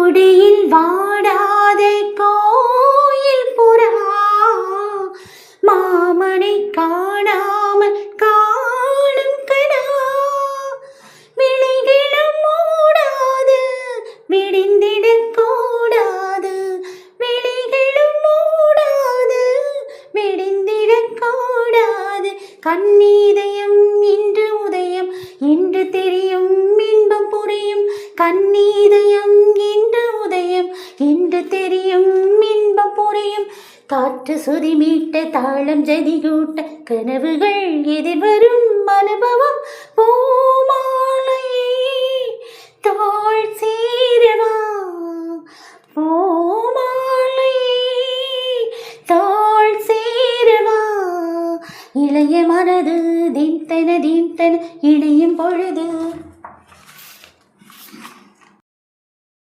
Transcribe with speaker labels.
Speaker 1: கொடியில் வாடாத கோயில் புறா மாமனை காணாமல் காணும் கனா விழிகளும் மூடாது விடிந்திடக்கூடாது விழிகளும் மூடாது விடிந்திடக்கூடாது கண்ணீதயம் இன்று உதயம் இன்று தெரியும் இன்பம் புரியும் கண்ணீதயம் இன்று உதயம் இன்று தெரியும் இன்பம் புரியும் காற்று சுதி மீட்ட தாளம் ஜதி கூட்ட கனவுகள் எதிர்வரும் அனுபவம் பூமாலையே தோள் சேரவா பூமாலையே தோள் சேரவா இளைய மனது தீம்தன இணையும் பொழுது